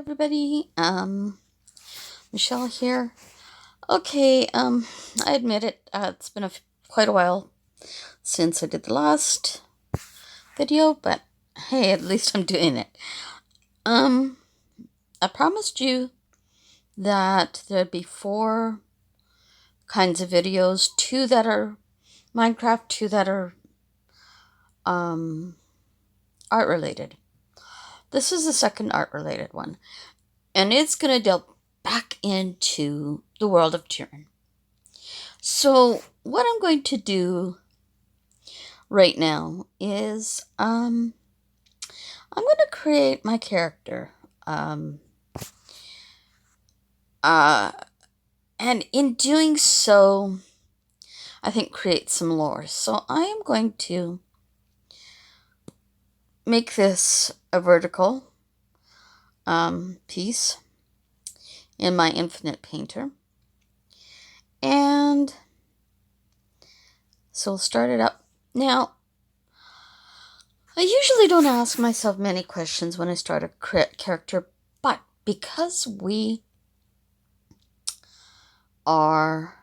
everybody. Michelle here. Okay, I admit it. It's been quite a while since I did the last video, but hey, at least I'm doing it. I promised you that there'd be 4 kinds of videos, 2 that are Minecraft, 2 that are art related. This is the second art related one, and it's gonna delve back into the world of Tirin. So what I'm going to do right now is I'm going to create my character. And in doing so, I think create some lore. So I am going to make this a vertical piece in my infinite painter. And so we'll start it up. Now, I usually don't ask myself many questions when I start a character, but because we are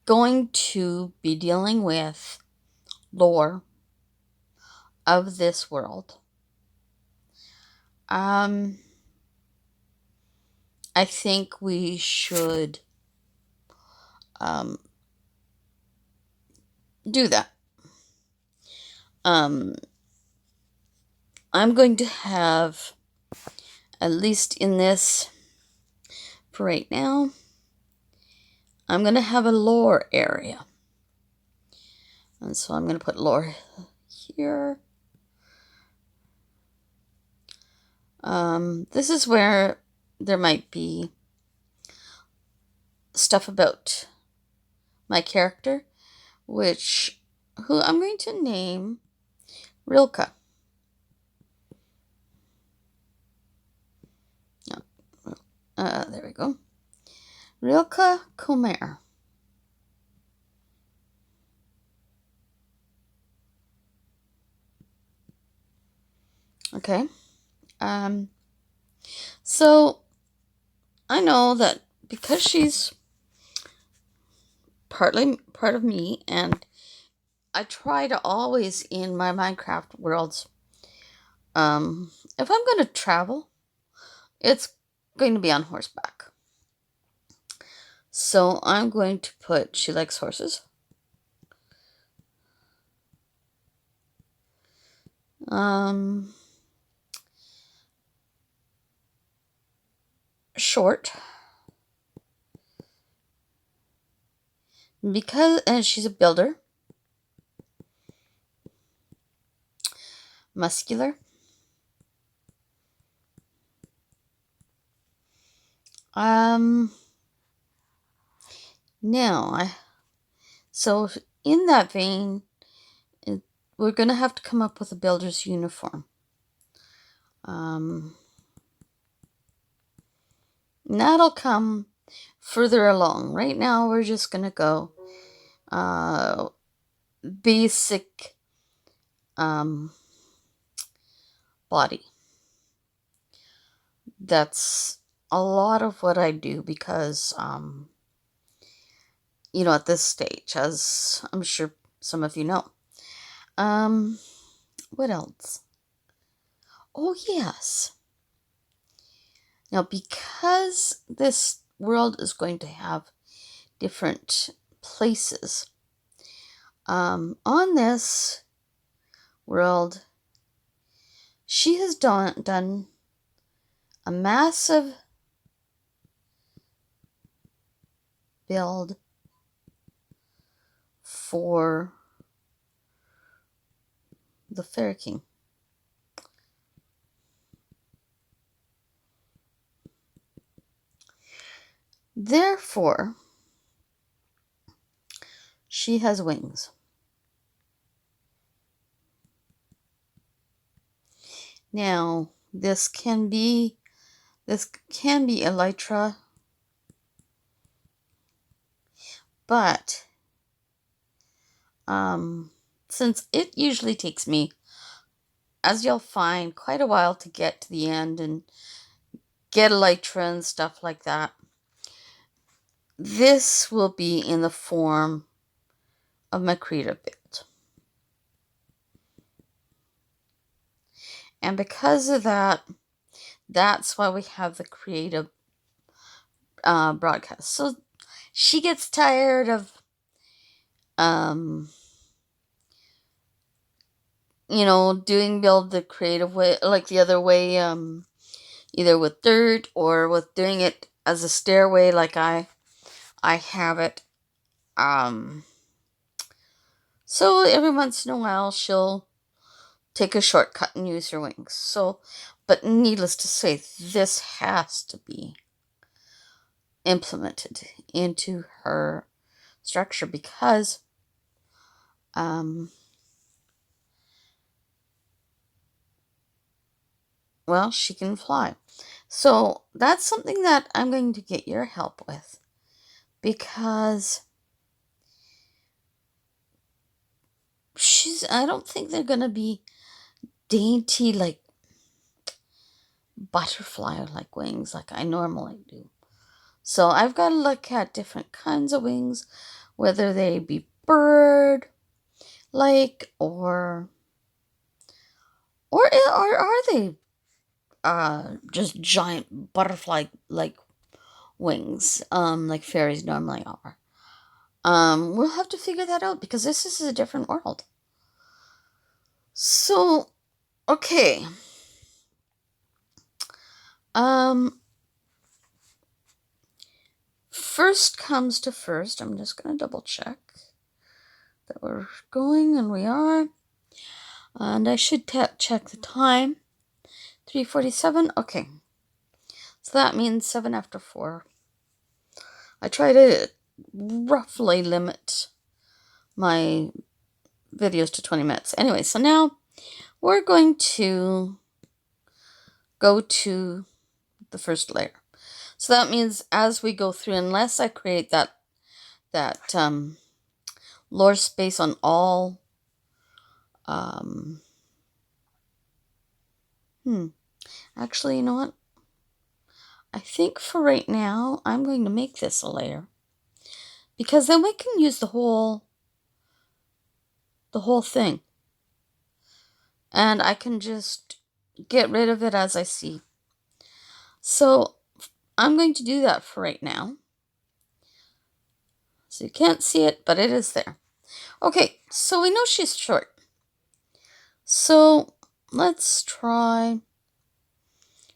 going to be dealing with lore of this world, I think we should do that. I'm going to have, at least in this for right now, I'm going to have a lore area. And so I'm going to put lore here. This is where there might be stuff about my character, who I'm going to name Rilka. There we go. Rilka Comare. Okay. So I know that because she's partly part of me, and I try to always in my Minecraft worlds, if I'm going to travel, it's going to be on horseback. So I'm going to put she likes horses. Short. And she's a builder. Muscular. So in that vein, we're going to have to come up with a builder's uniform. That'll come further along. Right now, we're just going to go basic body. That's a lot of what I do because, at this stage, as I'm sure some of you know. What else? Oh, yes. Now, because this world is going to have different places, on this world, she has done a massive build for the Fairy King. Therefore, she has wings. Now, this can be elytra, but since it usually takes me as you'll find, quite a while to get to the end and get elytra and stuff like that. This will be in the form of my creative build. And because of that, that's why we have the creative broadcast. So she gets tired of, doing build the creative way, like the other way, either with dirt or with doing it as a stairway, like I have it. So every once in a while, she'll take a shortcut and use her wings. So, but needless to say, this has to be implemented into her structure because well, she can fly. So that's something that I'm going to get your help with, because I don't think they're going to be dainty like butterfly like wings like I normally do. So I've got to look at different kinds of wings, whether they be bird like or are they just giant butterfly like wings, like fairies normally are. We'll have to figure that out because this is a different world. So, okay. First comes to first. I'm just going to double check that we're going, and we are. And I should check the time. 3:47. Okay. So that means 7 after 4. I try to roughly limit my videos to 20 minutes. Anyway, so now we're going to go to the first layer. So that means as we go through, unless I create that lower space on all, actually, you know what? I think for right now, I'm going to make this a layer, because then we can use the whole thing, and I can just get rid of it as I see. So I'm going to do that for right now. So you can't see it, but it is there. Okay, so we know she's short. So let's try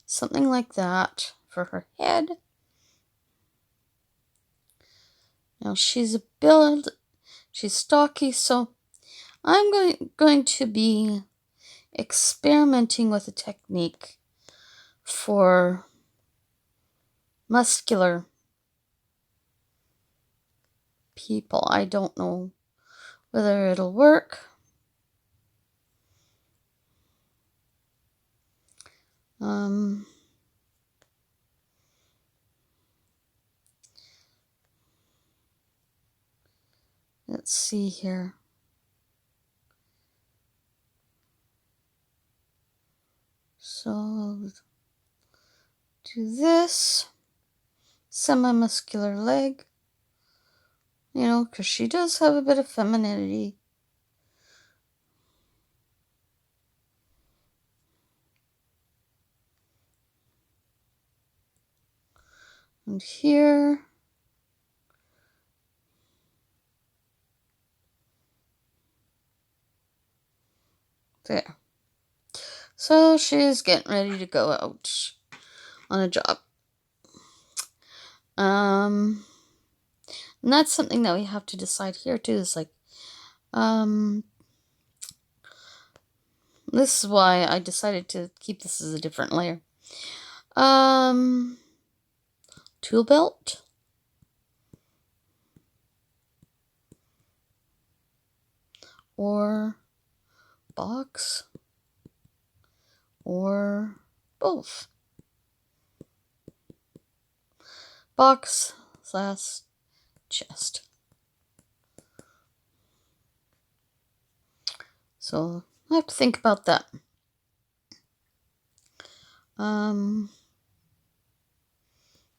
something like that for her head. Now she's she's stocky, so I'm going to be experimenting with a technique for muscular people. I don't know whether it'll work. Let's see here. So do this semi-muscular leg, because she does have a bit of femininity. And here, there. So she's getting ready to go out on a job. And that's something that we have to decide here too. Is like, this is why I decided to keep this as a different layer. Tool belt. Or box. Or both. Box / chest. So I have to think about that.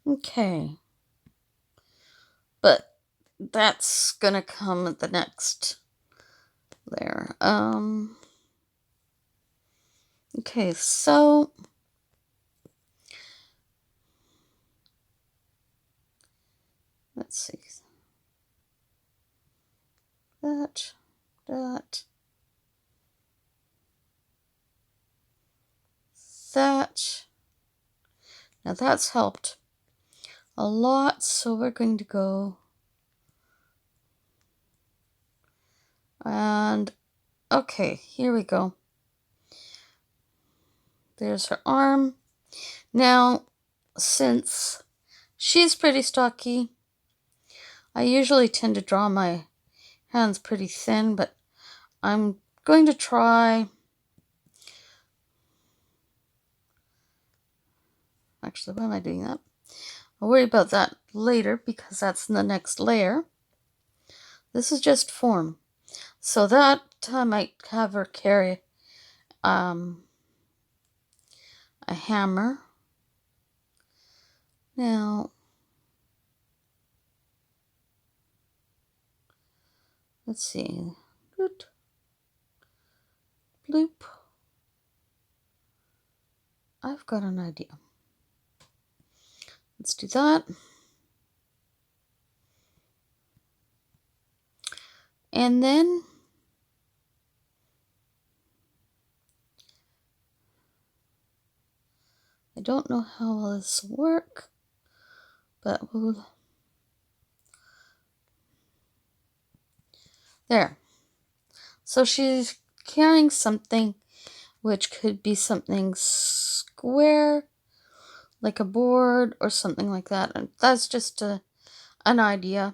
Okay. But that's gonna come at the next layer. Okay, so let's see. That. That. Now that's helped a lot, so we're going to go and okay, here we go. There's her arm. Now, since she's pretty stocky, I usually tend to draw my hands pretty thin, but I'm going to try. Actually, why am I doing that? I'll worry about that later because that's in the next layer. This is just form. So that I might have her carry a hammer. Now, let's see. Bloop. I've got an idea. Let's do that. And then I don't know how this will work, but we'll... There. So she's carrying something which could be something square, like a board or something like that. And that's just an idea.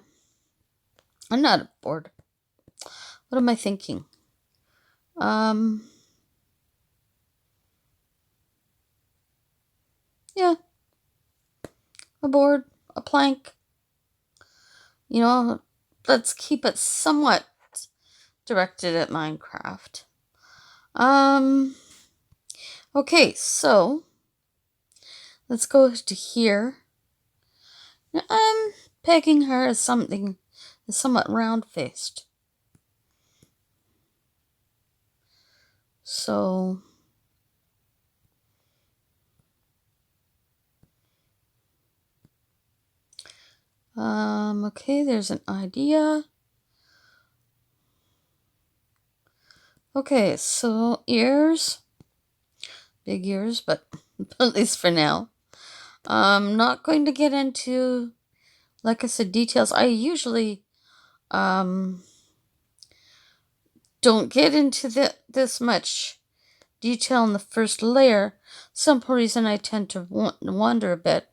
I'm not a board. What am I thinking? Yeah. A board, a plank. You know, let's keep it somewhat directed at Minecraft. Okay, so let's go to here. Now, I'm pegging her as something somewhat round-faced. So okay, there's an idea. Okay, so ears. Big ears, but at least for now. I'm not going to get into, like I said, details. I usually don't get into this much detail in the first layer. Some reason I tend to wander a bit.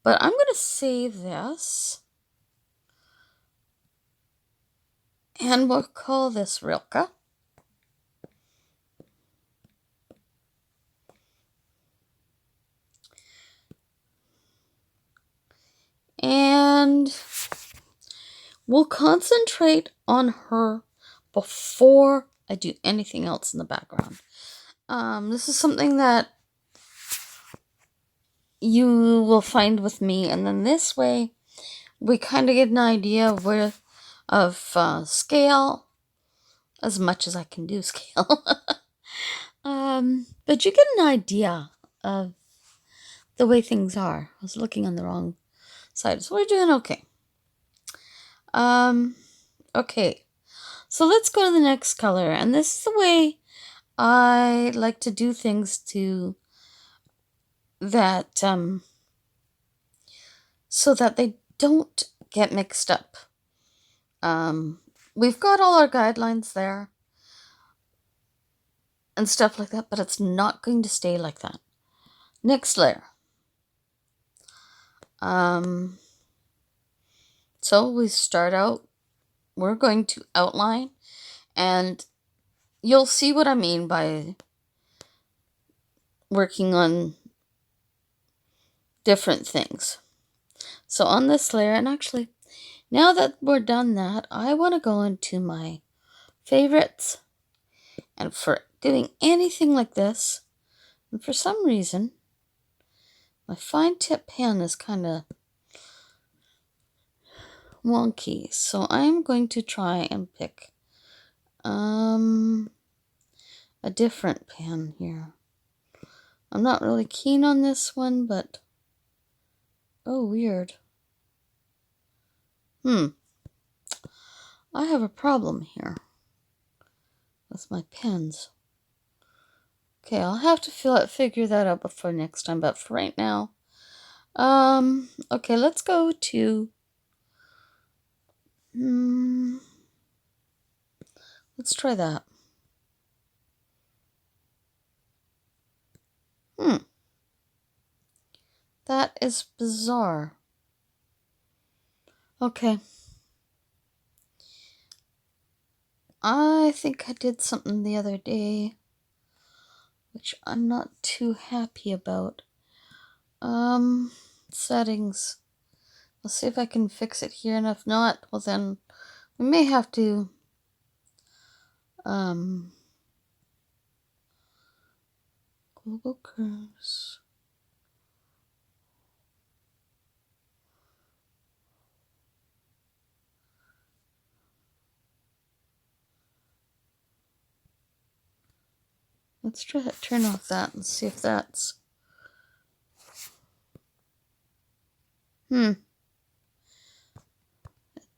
But I'm going to save this. And we'll call this Rilka. And we'll concentrate on her before I do anything else in the background. This is something that you will find with me, and then this way we kind of get an idea of scale, as much as I can do scale. But you get an idea of the way things are. I was looking on the wrong side, so we're doing okay. Okay, so let's go to the next color, and this is the way I like to do things to that, so that they don't get mixed up. We've got all our guidelines there and stuff like that, but it's not going to stay like that. Next layer. So we start out, we're going to outline, and you'll see what I mean by working on different things. So on this layer, and actually, now that we're done that, I want to go into my favorites, and for doing anything like this, and for some reason, My fine tip pen is kind of wonky, so I'm going to try and pick a different pen here. I'm not really keen on this one, but oh, weird. I have a problem here with my pens. Okay, I'll have to figure that out before next time, but for right now, okay, let's go to, let's try that. That is bizarre. Okay. I think I did something the other day which I'm not too happy about. Settings. I'll see if I can fix it here, and if not, well then we may have to global curves. Let's try to turn off that and see if that's it's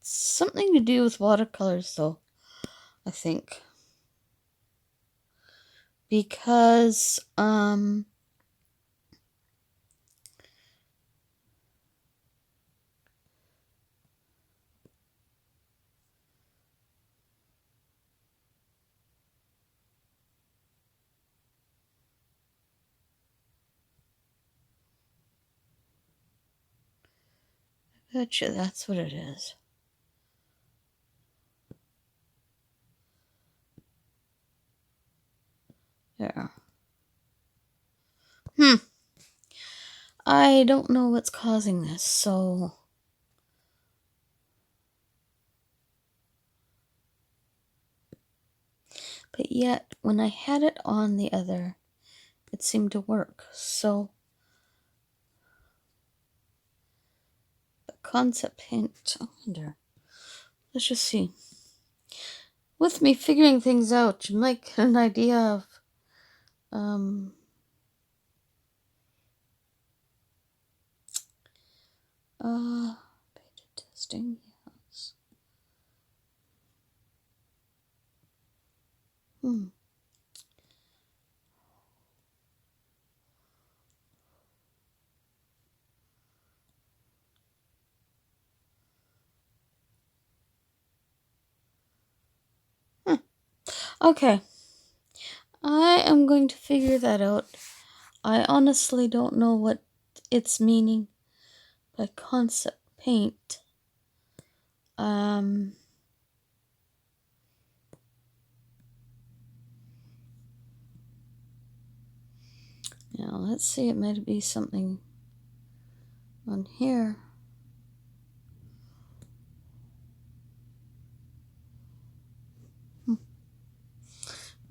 something to do with watercolors though, I think. Because I betcha that's what it is. There. I don't know what's causing this, so but yet when I had it on the other, it seemed to work. So the concept paint, I wonder. Let's just see. With me figuring things out, you might get an idea of beta testing, yes. Okay. I am going to figure that out. I honestly don't know what it's meaning by concept paint. Now let's see, it might be something on here.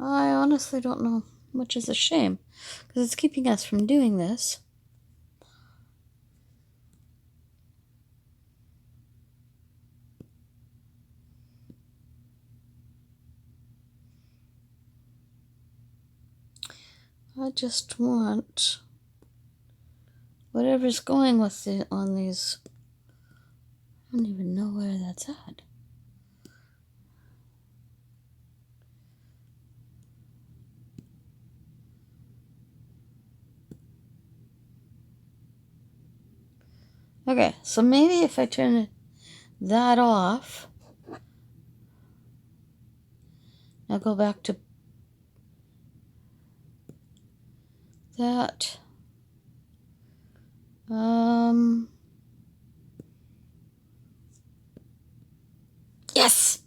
I honestly don't know, which is a shame, because it's keeping us from doing this. I just want whatever's going with it on these. I don't even know where that's at. Okay, so maybe if I turn that off, I'll go back to that. Yes!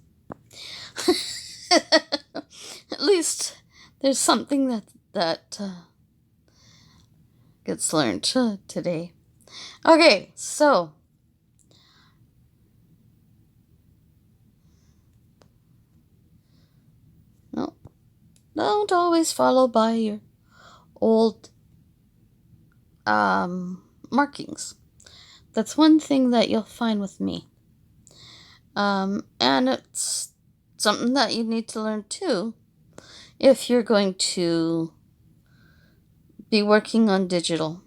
At least there's something that gets learned today. Okay, so no, don't always follow by your old markings. That's one thing that you'll find with me. And it's something that you need to learn too if you're going to be working on digital.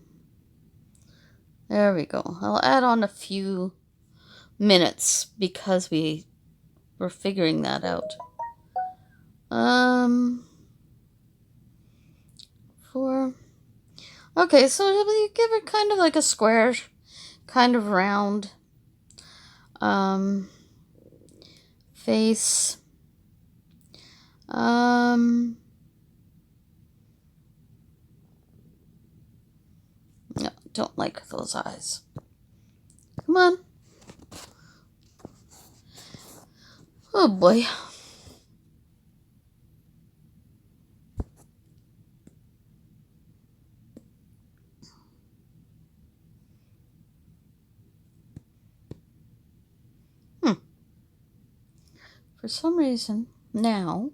There we go. I'll add on a few minutes because we're figuring that out. 4. Okay, so you give it kind of like a square, kind of round face. No, don't like those eyes. Come on. Oh boy. For some reason, now,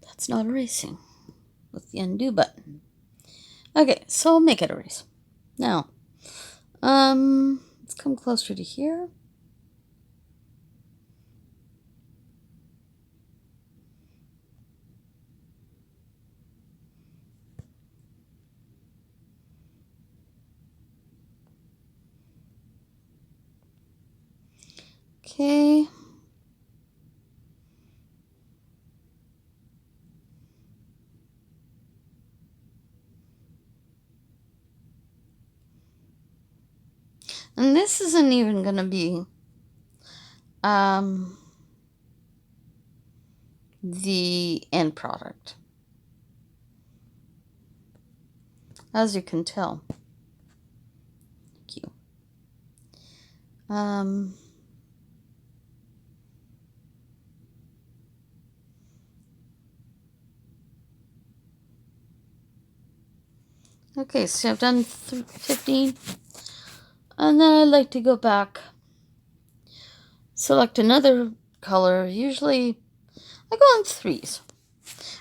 that's not erasing with the undo button. Okay, so I'll make it erase. Now, let's come closer to here. Okay. And this isn't even going to be the end product, as you can tell. Thank you. Okay, so I've done 15, and then I'd like to go back, select another color. Usually I go in 3s.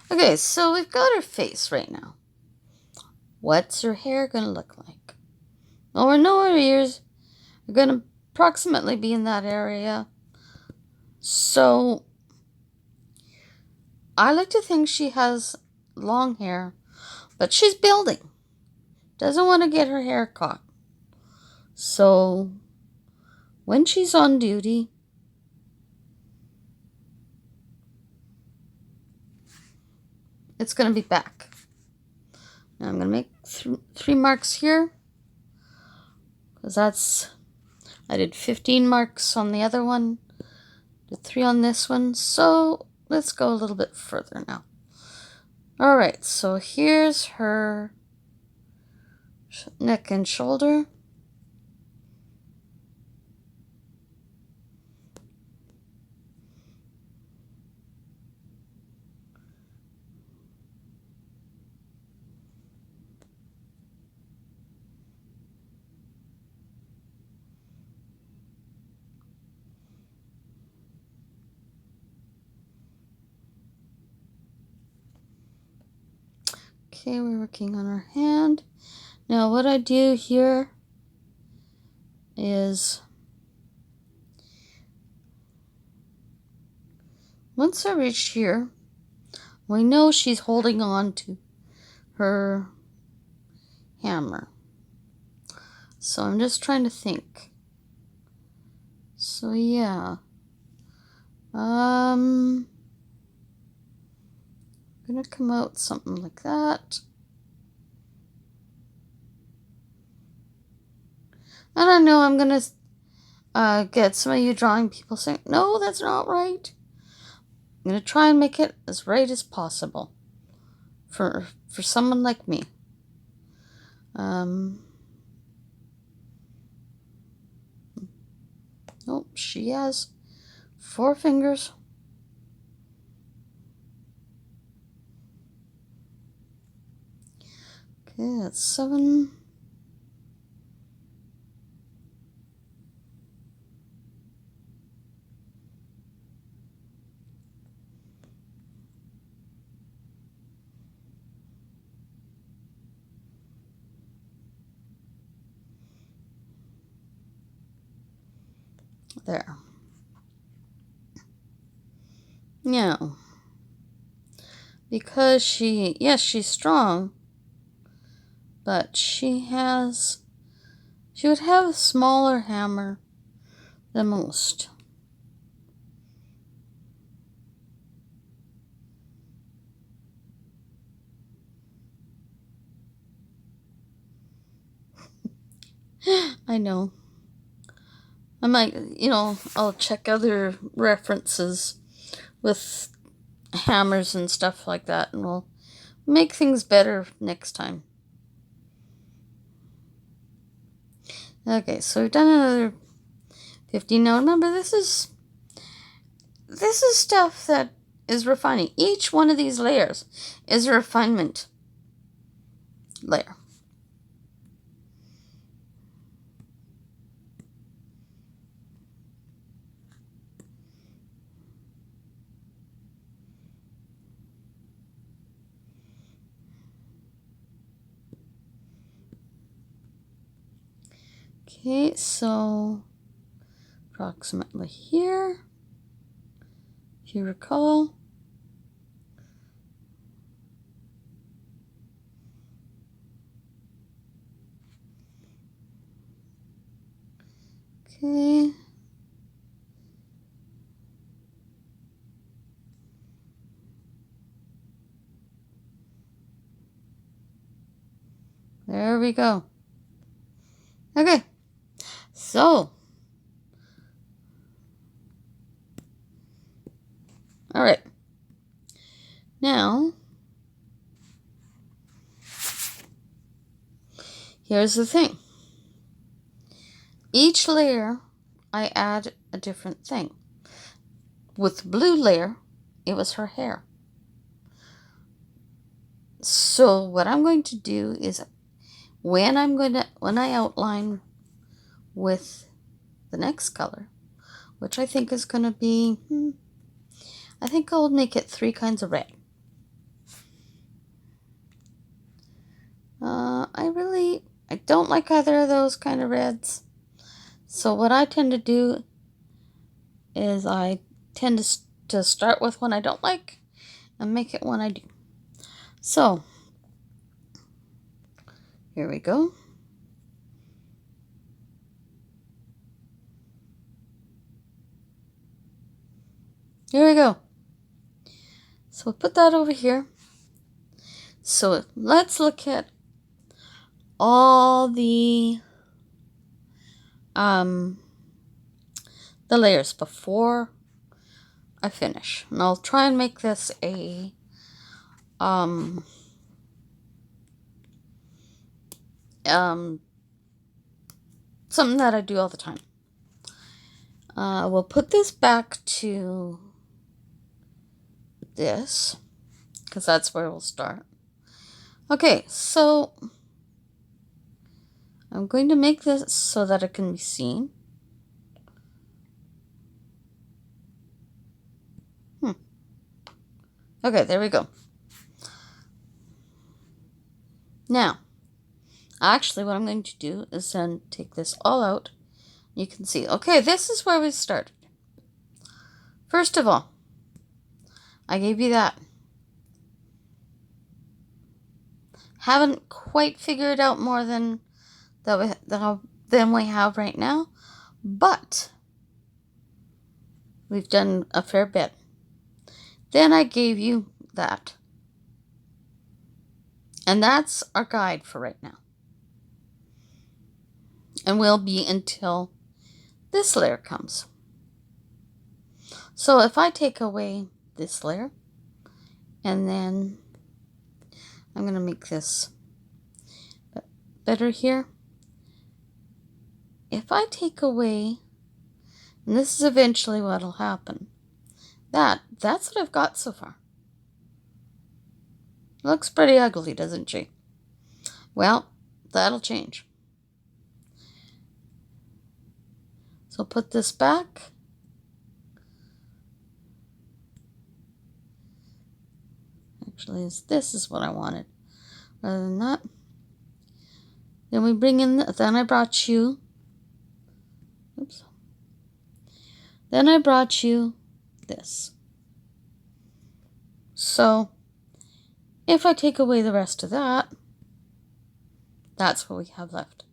Okay, so we've got her face right now. What's her hair gonna look like? Well, we know her ears are gonna approximately be in that area. So I like to think she has long hair, but she's building. Doesn't want to get her hair caught. So when she's on duty, it's going to be back. Now I'm going to make 3 marks here, because I did 15 marks on the other one, did 3 on this one. So let's go a little bit further now. All right, so here's her neck and shoulder. Okay, we're working on our hand. Now what I do here is, once I reach here, we know she's holding on to her hammer. So I'm just trying to think. So yeah. I'm gonna come out something like that. And I know I'm gonna get some of you drawing people saying, no, that's not right. I'm gonna try and make it as right as possible for someone like me. Oh, she has 4 fingers. Okay, that's 7. There. Now, because yes, she's strong, but she would have a smaller hammer than most. I know. I might, I'll check other references with hammers and stuff like that, and we'll make things better next time. Okay, so we've done another 15. Now remember, this is stuff that is refining. Each one of these layers is a refinement layer. Okay, so approximately here, if you recall. Okay. There we go. Okay. So, all right. Now, here's the thing. Each layer, I add a different thing. With the blue layer, it was her hair. So what I'm going to do is when I outline with the next color, which I think is going to be, I think I'll make it 3 kinds of red. I don't like either of those kind of reds. So what I tend to do is I tend to start with one I don't like and make it one I do. So, here we go. Here we go. So we'll put that over here. So let's look at all the layers before I finish. And I'll try and make this a something that I do all the time. We'll put this back to this, because that's where we'll start. Okay, so I'm going to make this so that it can be seen. Okay, there we go. Now, actually what I'm going to do is then take this all out. You can see, okay, this is where we started. First of all, I gave you that. Haven't quite figured out more than we have right now, but we've done a fair bit. Then I gave you that. And that's our guide for right now. And will be until this layer comes. So if I take away this layer, and then I'm going to make this better here. If I take away, and this is eventually what will happen, that's what I've got so far. Looks pretty ugly, doesn't she? Well, that'll change. So put this back. Actually, this is what I wanted. Rather than that. Then we bring in, then I brought you, oops. Then I brought you this. So if I take away the rest of that, that's what we have left.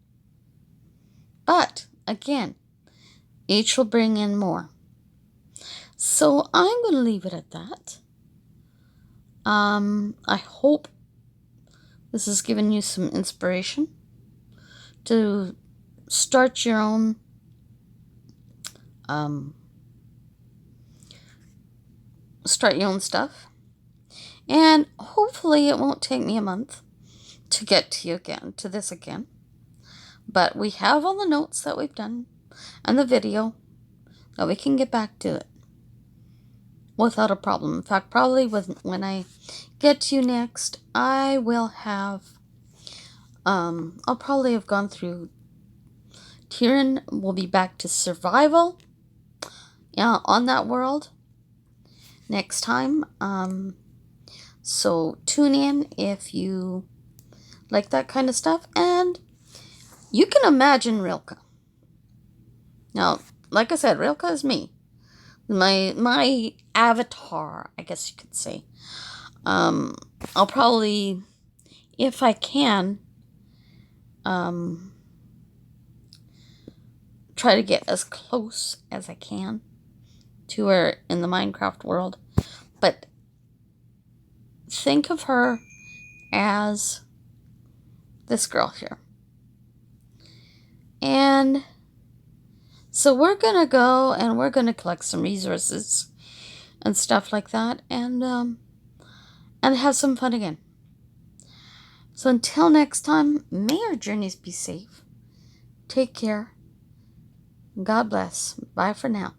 But again, each will bring in more. So I'm going to leave it at that. I hope this has given you some inspiration to start your own stuff. And hopefully it won't take me a month to get to this again. But we have all the notes that we've done and the video that we can get back to it without a problem. In fact, probably when I get to you next, I will have, I'll probably have gone through Tirin. Will be back to survival on that world next time. So tune in if you like that kind of stuff. And you can imagine Rilka. Now, like I said, Rilka is me. My avatar, I guess you could say. I'll probably, if I can, try to get as close as I can to her in the Minecraft world. But think of her as this girl here. And so we're going to go and we're going to collect some resources and stuff like that, and have some fun again. So until next time, may our journeys be safe. Take care. God bless. Bye for now.